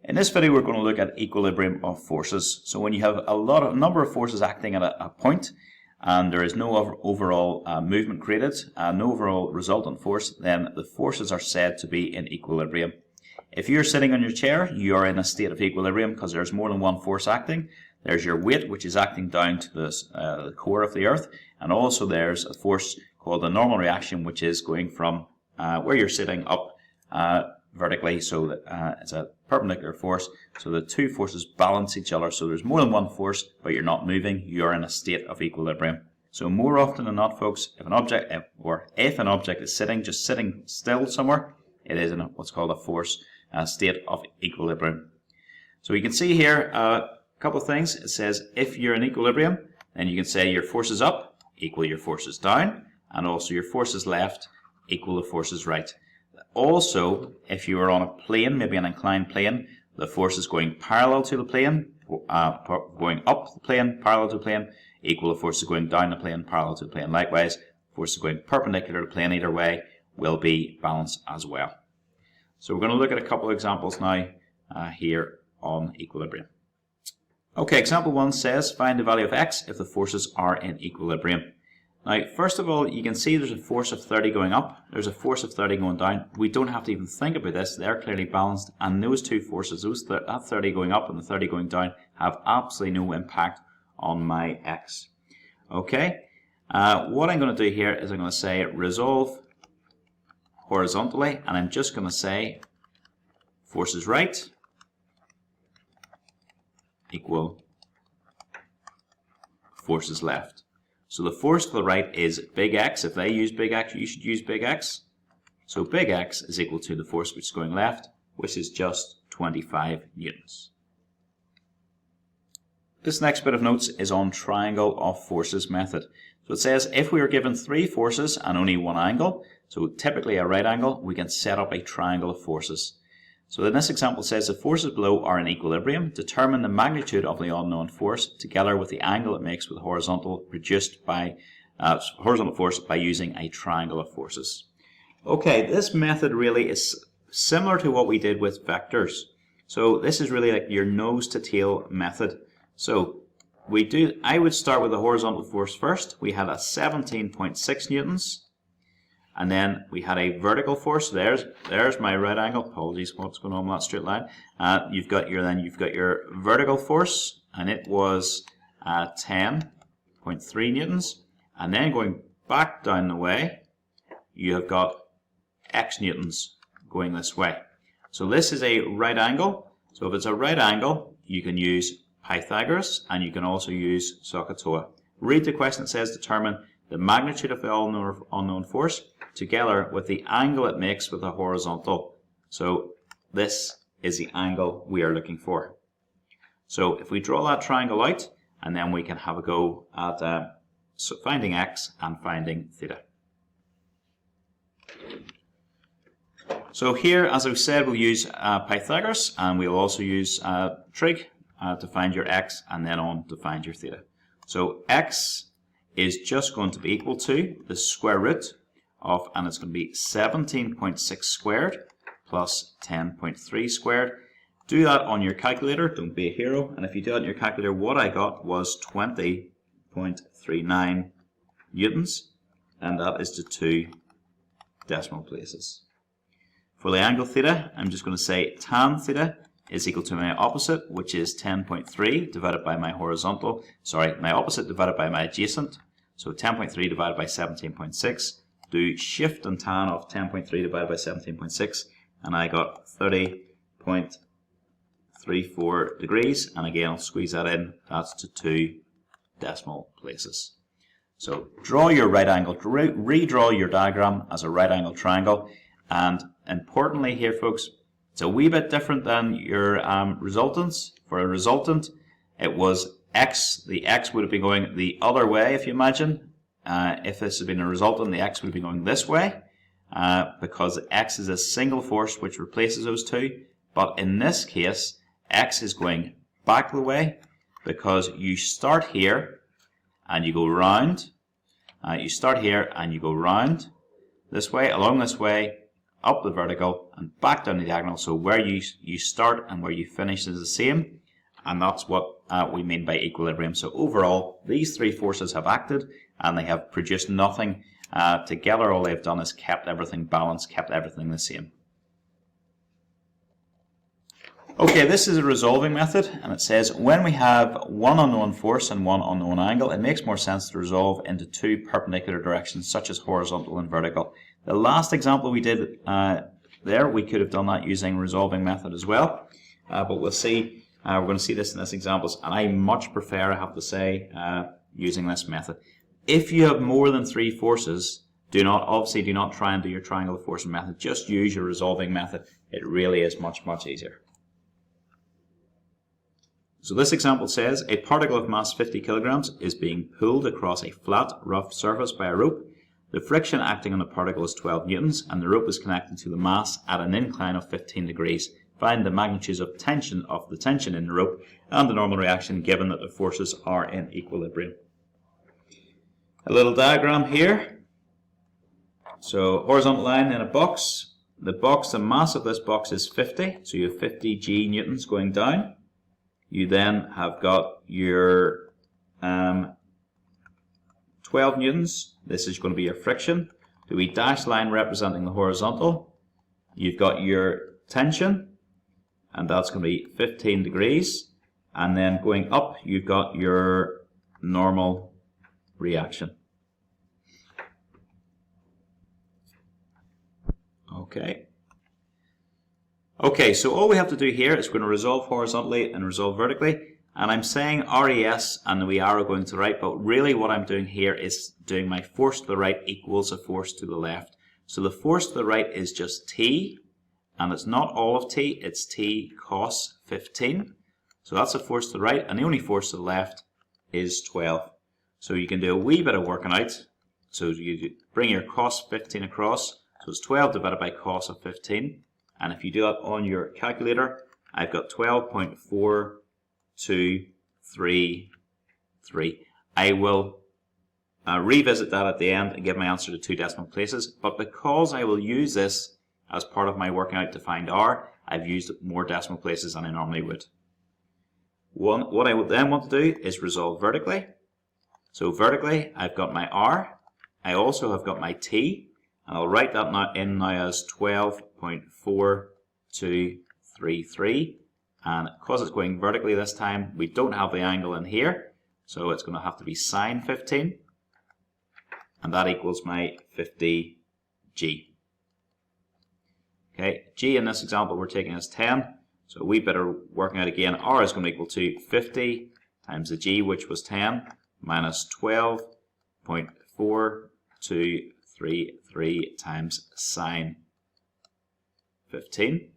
In this video we're going to look at equilibrium of forces. So when you have a number of forces acting at a point and there is no overall movement created, no overall resultant force, then the forces are said to be in equilibrium. If you're sitting on your chair, you are in a state of equilibrium because there's more than one force acting. There's your weight, which is acting down to the core of the earth, and also there's a force called the normal reaction, which is going from where you're sitting up vertically, so that it's a perpendicular force, so the two forces balance each other. So there's more than one force, but you're not moving, you're in a state of equilibrium. So more often than not, folks, if an object is just sitting still somewhere, it is in what's called a force state of equilibrium. So you can see here a couple of things. It says if you're in equilibrium, then you can say your forces up equal your forces down, and also your forces left equal the forces right. Also, if you are on a plane, maybe an inclined plane, the forces going parallel to the plane, going up the plane, parallel to the plane, equal the forces going down the plane, parallel to the plane. Likewise, forces going perpendicular to the plane either way will be balanced as well. So we're going to look at a couple of examples now here on equilibrium. Okay, example 1 says find the value of x if the forces are in equilibrium. Now, first of all, you can see there's a force of 30 going up, there's a force of 30 going down. We don't have to even think about this, they're clearly balanced, and those two forces, that 30 going up and the 30 going down, have absolutely no impact on my x. Okay, what I'm going to do here is I'm going to say resolve horizontally, and I'm just going to say forces right equal forces left. So the force to the right is big X. If they use big X, you should use big X. So big X is equal to the force which is going left, which is just 25 newtons. This next bit of notes is on triangle of forces method. So it says if we are given 3 forces and only one angle, so typically a right angle, we can set up a triangle of forces. So in this example it says the forces below are in equilibrium. Determine the magnitude of the unknown force together with the angle it makes with the horizontal produced by horizontal force by using a triangle of forces. Okay, this method really is similar to what we did with vectors. So this is really like your nose to tail method. So I would start with the horizontal force first. We had a 17.6 newtons. And then we had a vertical force. There's my right angle. Apologies, what's going on with that straight line? You've got your vertical force, and it was 10.3 newtons. And then going back down the way, you have got x newtons going this way. So this is a right angle. So if it's a right angle, you can use Pythagoras, and you can also use SOHCAHTOA. Read the question that says determine the magnitude of the unknown force together with the angle it makes with the horizontal. So this is the angle we are looking for. So if we draw that triangle out, and then we can have a go at finding x and finding theta. So here, as I've said, we'll use Pythagoras, and we'll also use trig to find your x and then on to find your theta. So x is just going to be equal to the square root of, and it's going to be 17.6 squared plus 10.3 squared. Do that on your calculator, don't be a hero, and if you do that on your calculator, what I got was 20.39 newtons, and that is to 2 decimal places. For the angle theta, I'm just going to say tan theta is equal to my opposite, which is 10.3 divided by my horizontal, my opposite divided by my adjacent. So 10.3 divided by 17.6. Do shift and tan of 10.3 divided by 17.6, and I got 30.34 degrees. And again, I'll squeeze that in. That's to 2 decimal places. So draw your right angle, redraw your diagram as a right angle triangle. And importantly here, folks, it's a wee bit different than your resultants. For a resultant, it was x. The x would have been going the other way, if you imagine. If this had been a resultant, the x would be going this way because x is a single force which replaces those two. But in this case, x is going back the way because you start here and you go round. You start here and you go round this way, along this way, up the vertical, and back down the diagonal. So where you start and where you finish is the same, and that's what we mean by equilibrium. So overall, these three forces have acted and they have produced nothing. Together, all they've done is kept everything balanced, kept everything the same. Okay, this is a resolving method, and it says when we have one unknown force and one unknown angle, it makes more sense to resolve into two perpendicular directions, such as horizontal and vertical. The last example we did there, we could have done that using resolving method as well, but we'll see. We're going to see this in this examples, and I much prefer, I have to say, using this method. If you have more than three forces, obviously do not try and do your triangle of force method. Just use your resolving method. It really is much easier. So this example says a particle of mass 50 kilograms is being pulled across a flat, rough surface by a rope. The friction acting on the particle is 12 newtons, and the rope is connected to the mass at an incline of 15 degrees. Find the magnitudes of the tension in the rope and the normal reaction given that the forces are in equilibrium. A little diagram here. So horizontal line in a box. The mass of this box is 50, so you have 50 G newtons going down. You then have got your 12 newtons. This is going to be your friction. The wee dashed line representing the horizontal. You've got your tension, and that's going to be 15 degrees. And then going up, you've got your normal reaction. Okay, so all we have to do here is we're going to resolve horizontally and resolve vertically. And I'm saying RES and the wee arrow going to the right, but really what I'm doing here is doing my force to the right equals a force to the left. So the force to the right is just T, and it's not all of T, it's T cos 15. So that's a force to the right, and the only force to the left is 12. So you can do a wee bit of working out. So you bring your cos 15 across, so it's 12 divided by cos of 15. And if you do that on your calculator, I've got 12.4233. I will revisit that at the end and give my answer to 2 decimal places. But because I will use this as part of my working out to find R, I've used more decimal places than I normally would. What I would then want to do is resolve vertically. So vertically, I've got my R. I also have got my T. And I'll write that now as 12.4233, and because it's going vertically this time, we don't have the angle in here, so it's going to have to be sine 15, and that equals my 50 G. Okay, G in this example we're taking as 10, so we better working out again. R is going to equal to 50 times the G, which was 10, minus 12.4233 times sine 15,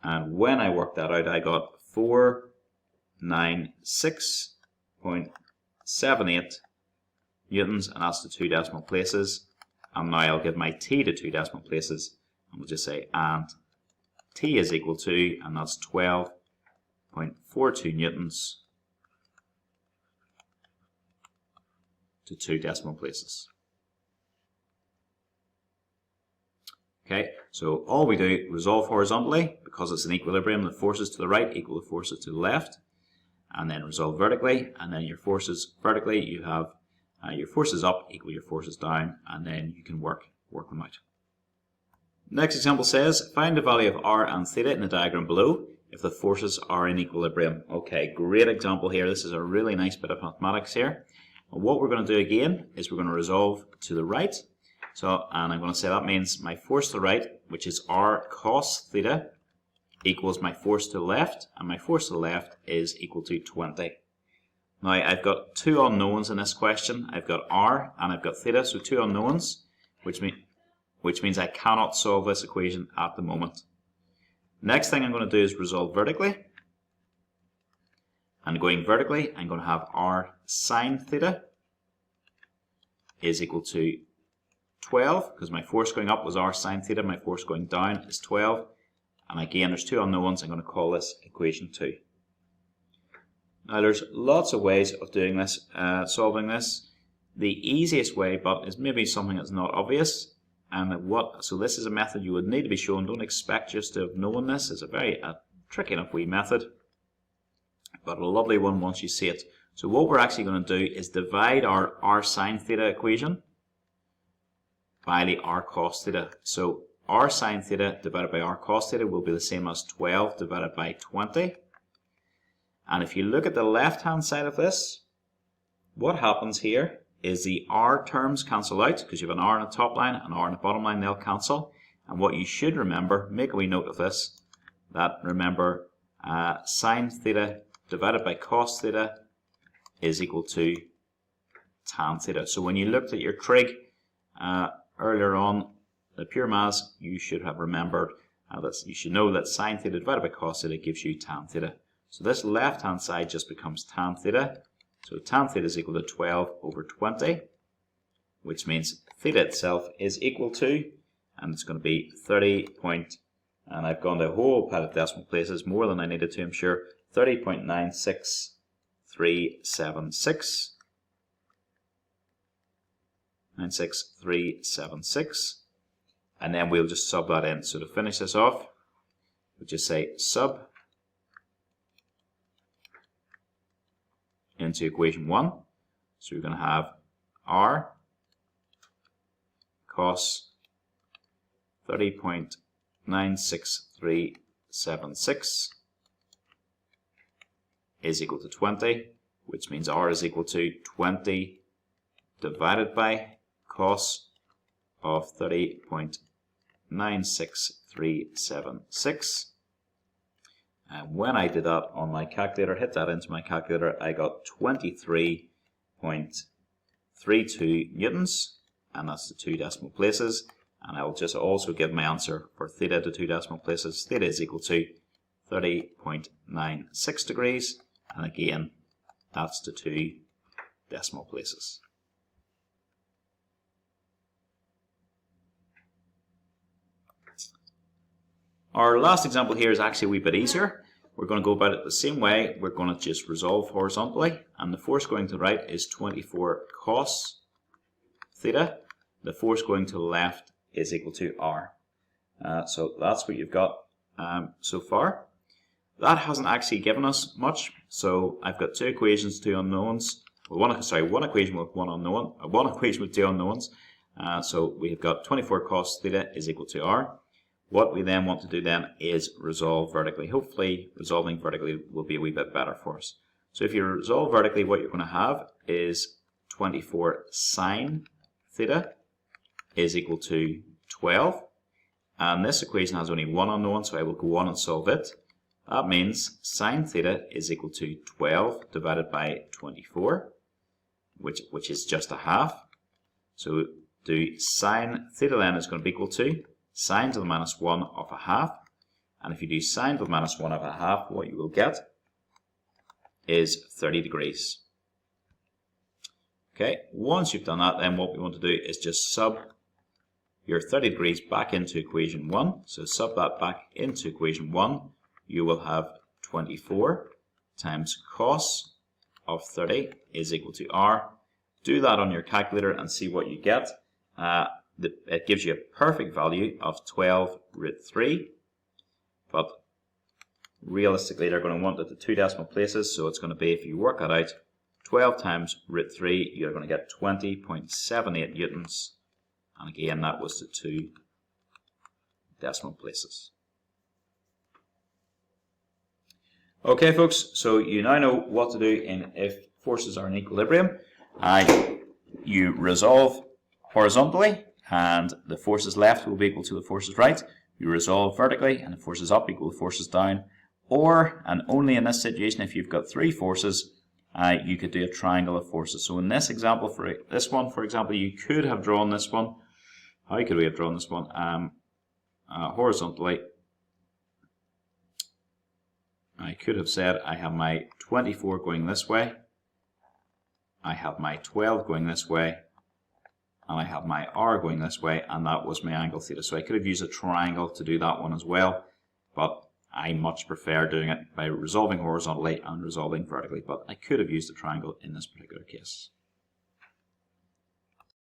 and when I worked that out I got 496.78 newtons, and that's the 2 decimal places. And now I'll give my T to 2 decimal places, and we'll just say and T is equal to, and that's 12.42 newtons to 2 decimal places. Okay, so all we do, resolve horizontally, because it's an equilibrium, the forces to the right equal the forces to the left, and then resolve vertically, and then your forces vertically, you have your forces up equal your forces down, and then you can work them out. Next example says, find the value of R and theta in the diagram below if the forces are in equilibrium. Okay, great example here. This is a really nice bit of mathematics here. And what we're going to do again is we're going to resolve to the right. So, and I'm going to say that means my force to the right, which is R cos theta, equals my force to the left, and my force to the left is equal to 20. Now, I've got two unknowns in this question. I've got R and I've got theta, so two unknowns, which means I cannot solve this equation at the moment. Next thing I'm going to do is resolve vertically. And going vertically, I'm going to have R sine theta is equal to 12, because my force going up was R sine theta, my force going down is 12. And again, there's two unknowns. I'm going to call this equation 2. Now, there's lots of ways of doing this, solving this. The easiest way, but is maybe something that's not obvious, And so this is a method you would need to be shown. Don't expect just to have known this. It's a very tricky enough wee method, but a lovely one once you see it. So what we're actually going to do is divide our r sine theta equation by the r cos theta. So r sine theta divided by r cos theta will be the same as 12 divided by 20. And if you look at the left hand side of this, what happens here is the r terms cancel out, because you have an r on the top line and an r on the bottom line, they'll cancel. And what you should remember, make a wee note of this, that remember sine theta divided by cos theta is equal to tan theta. So when you looked at your trig earlier on, the pure maths, you should have remembered that you should know that sine theta divided by cos theta gives you tan theta. So this left hand side just becomes tan theta. So tan theta is equal to 12 over 20, which means theta itself is equal to, and it's going to be 30 point, and I've gone to a whole pile of decimal places, more than I needed to, I'm sure, 30.96376. 96376, and then we'll just sub that in. So to finish this off, we'll just say sub into equation 1. So you're going to have r cos 30.96376 is equal to 20, which means r is equal to 20 divided by cos of 30.96376. And when I did that on my calculator, hit that into my calculator, I got 23.32 newtons, and that's the 2 decimal places. And I will just also give my answer for theta to 2 decimal places. Theta is equal to 30.96 degrees, and again, that's the 2 decimal places. Our last example here is actually a wee bit easier. We're going to go about it the same way. We're going to just resolve horizontally, and the force going to the right is 24 cos theta. The force going to the left is equal to r. So that's what you've got so far. That hasn't actually given us much. So I've got two equations, two unknowns. Well, one equation with one unknown, one equation with two unknowns. So we've got 24 cos theta is equal to r. What we then want to do then is resolve vertically. Hopefully resolving vertically will be a wee bit better for us. So if you resolve vertically, what you're going to have is 24 sine theta is equal to 12. And this equation has only one unknown, so I will go on and solve it. That means sine theta is equal to 12 divided by 24, which is just a half. So do sine theta then is going to be equal to sine to the minus 1 of a half. And if you do sine to the minus 1 of a half, what you will get is 30 degrees. Okay, once you've done that, then what we want to do is just sub your 30 degrees back into equation 1. So sub that back into equation 1. You will have 24 times cos of 30 is equal to r. Do that on your calculator and see what you get. It gives you a perfect value of 12 root 3, but realistically they're going to want it to 2 decimal places, so it's going to be, if you work that out, 12 times root 3, you're going to get 20.78 newtons, and again that was the 2 decimal places. Okay folks, so you now know what to do if forces are in equilibrium. You resolve horizontally, and the forces left will be equal to the forces right. You resolve vertically, and the forces up equal to forces down. Or, and only in this situation, if you've got three forces, you could do a triangle of forces. So in this example, for this one, for example, you could have drawn this one. How could we have drawn this one? Horizontally, I could have said I have my 24 going this way, I have my 12 going this way, and I have my r going this way, and that was my angle theta. So I could have used a triangle to do that one as well, but I much prefer doing it by resolving horizontally and resolving vertically, but I could have used a triangle in this particular case.